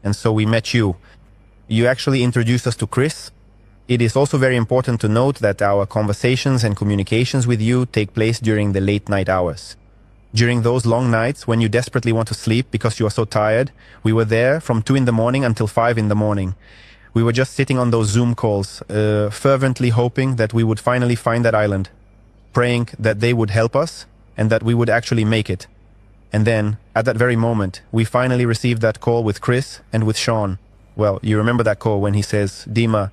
and so we met you. You actually introduced us to Chris. It is also very important to note that our conversations and communications with you take place during the late night hours. During those long nights when you desperately want to sleep because you are so tired, we were there from 2 in the morning until 5 in the morning. We were just sitting on those Zoom calls, fervently hoping that we would finally find that island, praying that they would help us and that we would actually make it. And then, at that very moment, we finally received that call with Chris and with Sean. Well, you remember that call when he says, "Dima,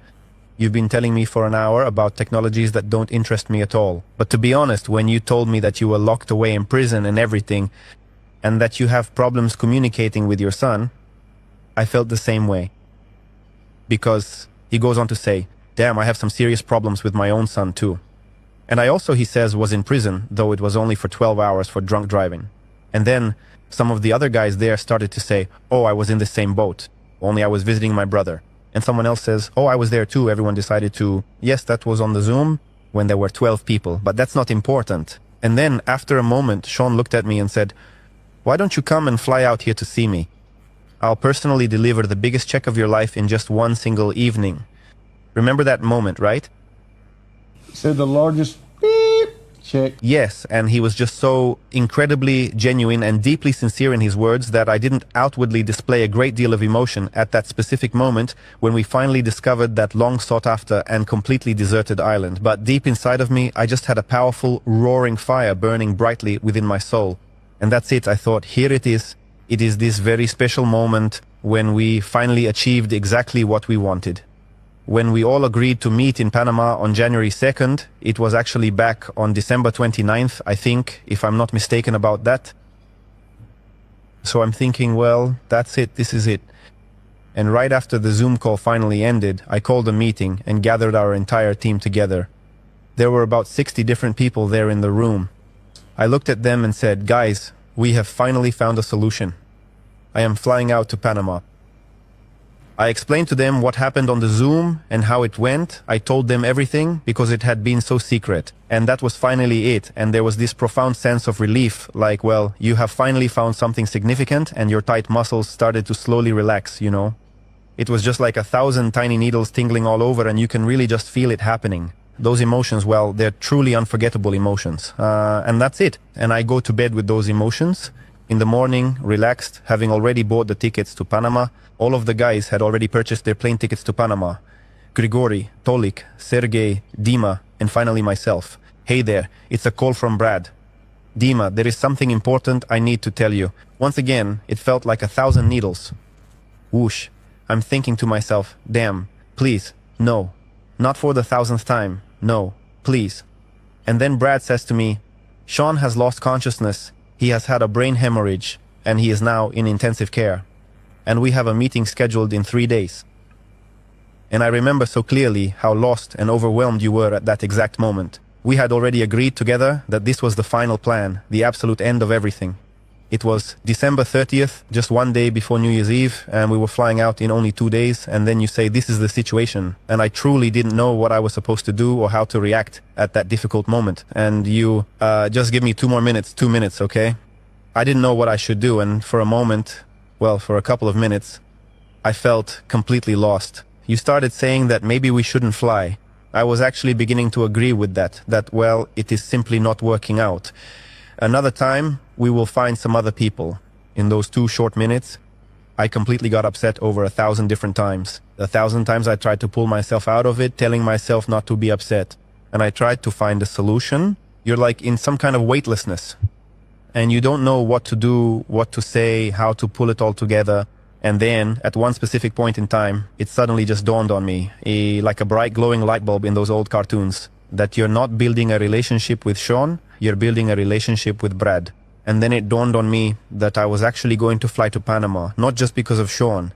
you've been telling me for an hour about technologies that don't interest me at all. But to be honest, when you told me that you were locked away in prison and everything, and that you have problems communicating with your son, I felt the same way." Because he goes on to say, "Damn, I have some serious problems with my own son too." And I also, he says, was in prison, though it was only for 12 hours for drunk driving. And then some of the other guys there started to say, "Oh, I was in the same boat, only I was visiting my brother." And someone else says, "Oh, I was there too." Everyone decided to, yes, that was on the Zoom when there were 12 people, but that's not important. And then after a moment, Sean looked at me and said, "Why don't you come and fly out here to see me? I'll personally deliver the biggest check of your life in just one single evening." Remember that moment, right? He said the largest beep check. Yes, and he was just so incredibly genuine and deeply sincere in his words that I didn't outwardly display a great deal of emotion at that specific moment when we finally discovered that long sought after and completely deserted island. But deep inside of me, I just had a powerful, roaring fire burning brightly within my soul. And that's it. I thought, here it is. It is this very special moment when we finally achieved exactly what we wanted. When we all agreed to meet in Panama on January 2nd, it was actually back on December 29th, I think, if I'm not mistaken about that. So I'm thinking, well, that's it, this is it. And right after the Zoom call finally ended, I called a meeting and gathered our entire team together. There were about 60 different people there in the room. I looked at them and said, "Guys, we have finally found a solution. I am flying out to Panama." I explained to them what happened on the Zoom and how it went. I told them everything because it had been so secret. And that was finally it. And there was this profound sense of relief, like, well, you have finally found something significant and your tight muscles started to slowly relax, you know? It was just like 1,000 tiny needles tingling all over and you can really just feel it happening. Those emotions, well, they're truly unforgettable emotions. And that's it. And I go to bed with those emotions. In the morning, relaxed, having already bought the tickets to Panama. All of the guys had already purchased their plane tickets to Panama. Grigori, Tolik, Sergey, Dima, and finally myself. "Hey there, it's a call from Brad. Dima, there is something important I need to tell you." Once again, it felt like 1,000 needles. Whoosh. I'm thinking to myself, damn, please, no. Not for the 1,000th time, no, please. And then Brad says to me, "Sean has lost consciousness. He has had a brain hemorrhage, and he is now in intensive care. And we have a meeting scheduled in 3 days." And I remember so clearly how lost and overwhelmed you were at that exact moment. We had already agreed together that this was the final plan, the absolute end of everything. It was December 30th, just one day before New Year's Eve, and we were flying out in only 2 days, and then you say, "This is the situation." And I truly didn't know what I was supposed to do or how to react at that difficult moment. And you, "Just give me 2 more minutes, 2 minutes, okay?" I didn't know what I should do, and for a moment, well, for a couple of minutes, I felt completely lost. You started saying that maybe we shouldn't fly. I was actually beginning to agree with that, well, it is simply not working out. Another time, we will find some other people. In those 2 short minutes, I completely got upset over 1,000 different times. 1,000 times I tried to pull myself out of it, telling myself not to be upset. And I tried to find a solution. You're like in some kind of weightlessness. And you don't know what to do, what to say, how to pull it all together. And then, at one specific point in time, it suddenly just dawned on me, like a bright glowing light bulb in those old cartoons, that you're not building a relationship with Sean, you're building a relationship with Brad. And then it dawned on me that I was actually going to fly to Panama, not just because of Sean.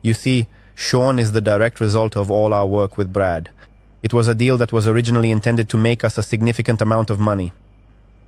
You see, Sean is the direct result of all our work with Brad. It was a deal that was originally intended to make us a significant amount of money.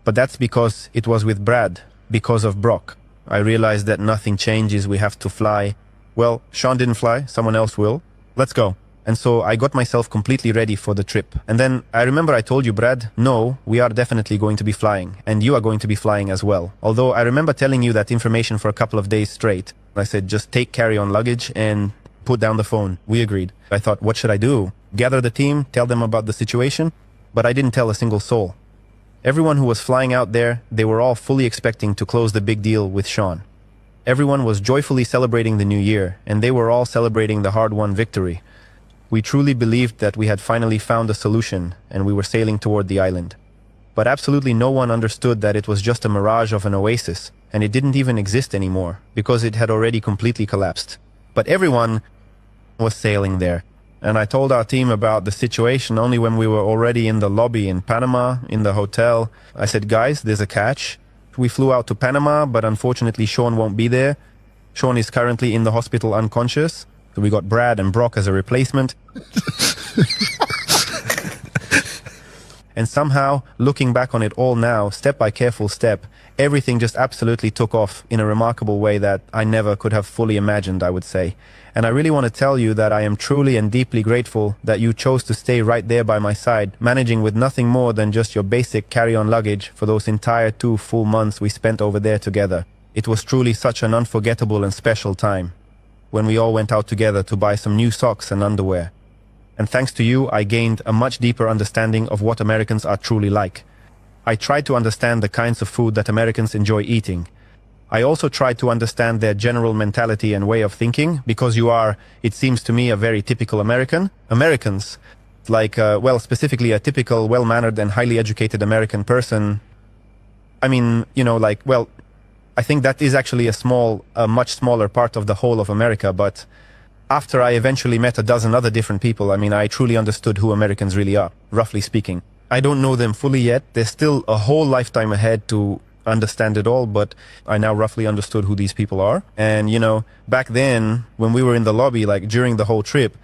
But that's because it was with Brad, because of Brock. I realized that nothing changes, we have to fly. Well, Sean didn't fly, someone else will. Let's go. And so I got myself completely ready for the trip. And then I remember I told you, "Brad, no, we are definitely going to be flying. And you are going to be flying as well." Although I remember telling you that information for a couple of days straight. I said, just take carry-on luggage and put down the phone. We agreed. I thought, what should I do? Gather the team, tell them about the situation? But I didn't tell a single soul. Everyone who was flying out there, they were all fully expecting to close the big deal with Sean. Everyone was joyfully celebrating the new year, and they were all celebrating the hard-won victory. We truly believed that we had finally found a solution, and we were sailing toward the island. But absolutely no one understood that it was just a mirage of an oasis, and it didn't even exist anymore, because it had already completely collapsed. But everyone was sailing there. And I told our team about the situation only when we were already in the lobby in Panama, in the hotel. I said, guys, there's a catch. We flew out to Panama, but unfortunately Sean won't be there. Sean is currently in the hospital unconscious. So we got Brad and Brock as a replacement. And somehow, looking back on it all now, step by careful step, everything just absolutely took off in a remarkable way that I never could have fully imagined, I would say. And I really want to tell you that I am truly and deeply grateful that you chose to stay right there by my side, managing with nothing more than just your basic carry-on luggage for those entire 2 full months we spent over there together. It was truly such an unforgettable and special time, when we all went out together to buy some new socks and underwear. And thanks to you, I gained a much deeper understanding of what Americans are truly like. I tried to understand the kinds of food that Americans enjoy eating. I also tried to understand their general mentality and way of thinking, because you are, it seems to me, a very typical American. Americans, like, specifically a typical, well-mannered and highly educated American person. I mean, I think that is actually a much smaller part of the whole of America, but after I eventually met a dozen other different people, I truly understood who Americans really are, roughly speaking. I don't know them fully yet. There's still a whole lifetime ahead to understand it all, but I now roughly understood who these people are. And, back then, when we were in the lobby, during the whole trip,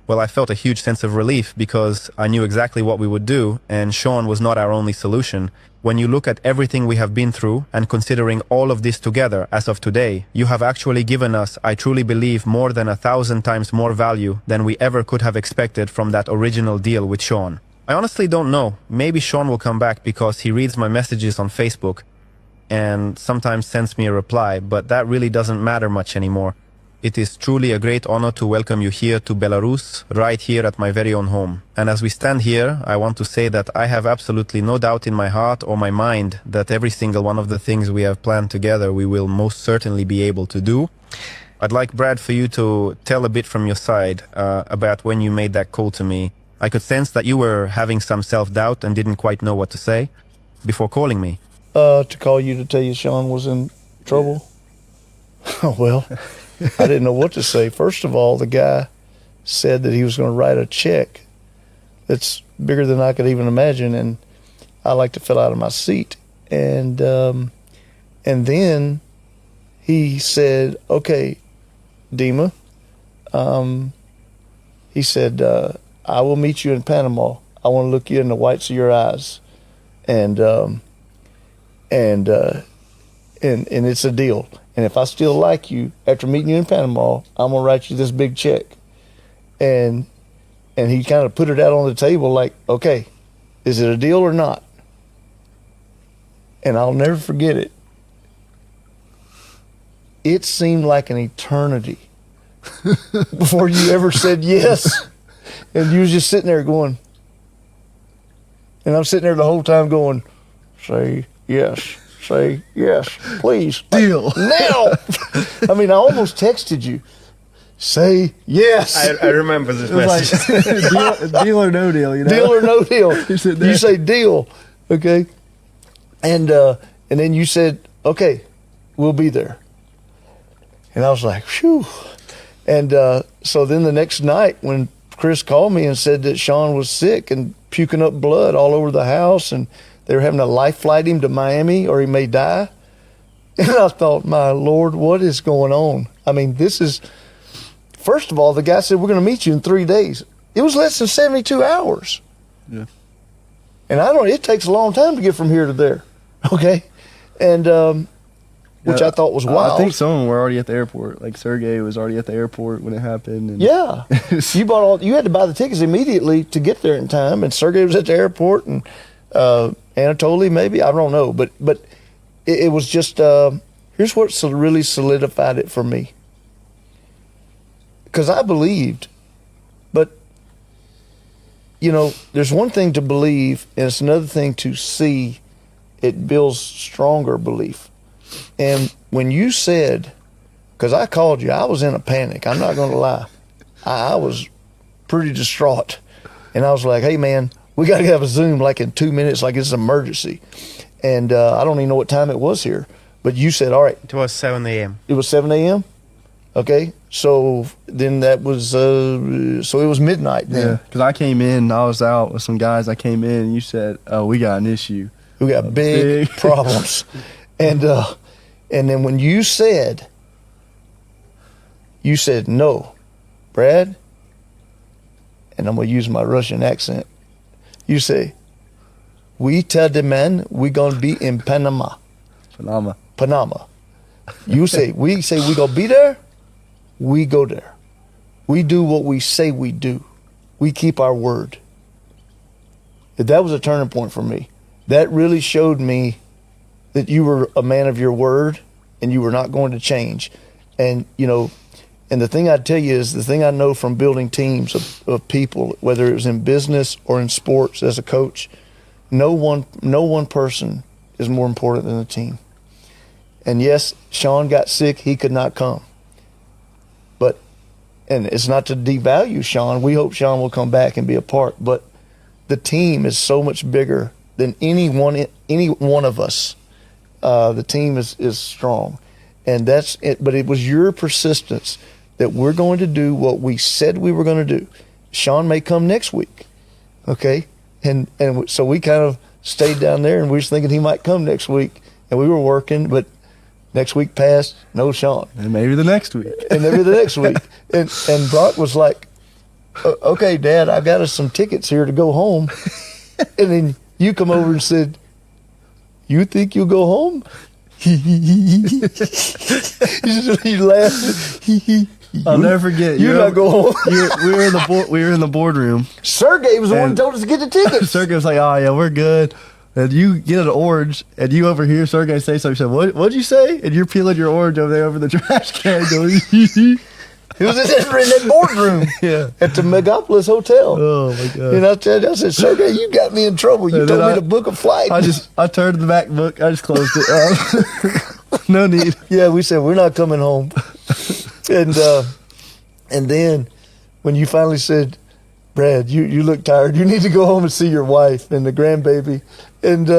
well, I felt a huge sense of relief because I knew exactly what we would do, and Sean was not our only solution. When you look at everything we have been through, and considering all of this together as of today, you have actually given us, I truly believe, more than 1,000 times more value than we ever could have expected from that original deal with Sean. I honestly don't know. Maybe Sean will come back because he reads my messages on Facebook and sometimes sends me a reply, but that really doesn't matter much anymore. It is truly a great honor to welcome you here to Belarus, right here at my very own home. And as we stand here, I want to say that I have absolutely no doubt in my heart or my mind that every single one of the things we have planned together, we will most certainly be able to do. I'd like, Brad, for you to tell a bit from your side about when you made that call to me. I could sense that you were having some self-doubt and didn't quite know what to say before calling me. To call you to tell you Sean was in trouble? Well, I didn't know what to say. First of all, the guy said that he was going to write a check that's bigger than I could even imagine, and I like to fill out of my seat. And then he said, "Okay, Dima," he said, "I will meet you in Panama. I want to look you in the whites of your eyes, and it's a deal. And if I still like you after meeting you in Panama, I'm gonna write you this big check." And he kind of put it out on the table like, "Okay, is it a deal or not?" And I'll never forget it. It seemed like an eternity before you ever said yes. And you was just sitting there going, and I'm sitting there the whole time going, "Say yes. Say yes, please. Deal. Now." I almost texted you. Say yes. I remember this message. Like, deal or no deal, Deal or no deal. You say deal, okay? And then you said, "Okay, we'll be there." And I was like, "Phew." And so then the next night when Chris called me and said that Sean was sick and puking up blood all over the house, and they were having to life flight him to Miami or he may die. And I thought, my Lord, what is going on? This is, first of all, the guy said, "We're going to meet you in 3 days." It was less than 72 hours. Yeah. And it takes a long time to get from here to there. Okay. And, which I thought was wild. I think some of them were already at the airport. Like Sergey was already at the airport when it happened. And yeah. You had to buy the tickets immediately to get there in time. And Sergey was at the airport, and, Anatoly, maybe, I don't know, but it was just here's what really solidified it for me. because I believed, but you know, there's one thing to believe, and it's another thing to see. It builds stronger belief. And when you said, because I called you, I was in a panic. I'm not going to lie. I was pretty distraught. And I was like, hey, man, we got to have a Zoom like in 2 minutes, like it's an emergency. And I don't even know what time it was here. But you said, all right. It was 7 a.m. It was 7 a.m.? Okay. So then that was, so it was midnight then. Yeah, because I came in, I was out with some guys. I came in, and you said, oh, we got an issue. We got big problems. And then when you said no, Brad, and I'm going to use my Russian accent, you say, we tell the man we going to be in Panama. Panama. You say, we say we going to be there, we go there. We do what we say we do. We keep our word. That was a turning point for me. That really showed me that you were a man of your word and you were not going to change. And, you know, and the thing I'd tell you is the thing I know from building teams of people, whether it was in business or in sports as a coach, no one person is more important than the team. And yes, Sean got sick. He could not come. But, and it's not to devalue Sean. We hope Sean will come back and be a part. But the team is so much bigger than any one of us. The team is strong, and that's it. But it was your persistence that we're going to do what we said we were going to do. Sean may come next week, okay? And so we kind of stayed down there, and we was thinking he might come next week, and we were working, but next week passed, no Sean, and maybe the next week, and Brock was like, "Okay, Dad, I got us some tickets here to go home," and then you come over and said, "You think you'll go home?" You laughed. I'll never forget. You're not go home. We were in the boardroom. Sergey was the one who told us to get the tickets. Sergey was like, "Oh yeah, we're good." And you get an orange, and you overhear Sergey say something. You said, "What'd you say?" And you're peeling your orange over there over the trash can, going. It was in that boardroom at the Megapolis Hotel. Oh my God! And I said, Sergey, you got me in trouble. You told me to book a flight. I turned to the back book. I just closed it. No need. Yeah, we said we're not coming home. And then when you finally said, Brad, you look tired. You need to go home and see your wife and the grandbaby. And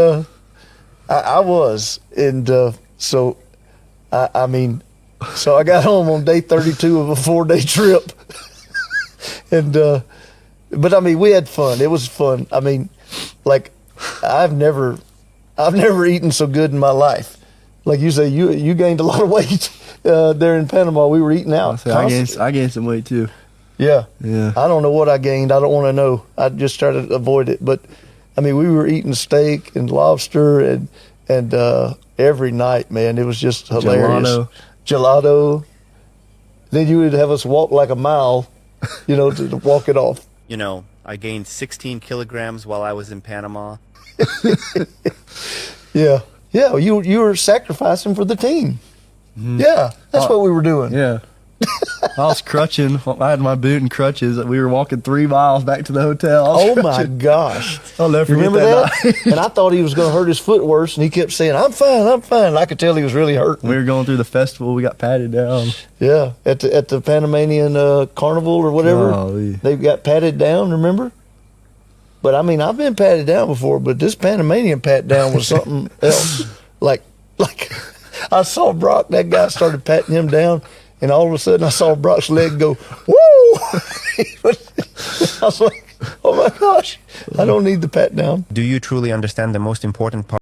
I was. And so I got home on day 32 of a 4-day trip. And but I mean, we had fun. It was fun. I mean, like I've never eaten so good in my life. Like you say, you gained a lot of weight there in Panama. We were eating out. I gained some weight too. Yeah. Yeah. I don't know what I gained. I don't want to know. I just tried to avoid it. But I mean, we were eating steak and lobster and every night, man. It was just hilarious. Gelato. Then you would have us walk like a mile, to walk it off. I gained 16 kilograms while I was in Panama. Yeah. Yeah, you were sacrificing for the team. Mm-hmm. Yeah, that's what we were doing. Yeah. I was crutching. I had my boot and crutches. We were walking 3 miles back to the hotel. Oh, my gosh. I'll never forget remember that? And I thought he was going to hurt his foot worse, and he kept saying, I'm fine. And I could tell he was really hurting. We were going through the festival. We got patted down. Yeah, at the Panamanian Carnival or whatever. Golly. They got patted down, remember? But, I mean, I've been patted down before, but this Panamanian pat down was something else. Like I saw Brock, that guy started patting him down, and all of a sudden I saw Brock's leg go, woo! I was like, oh my gosh, I don't need the pat down. Do you truly understand the most important part?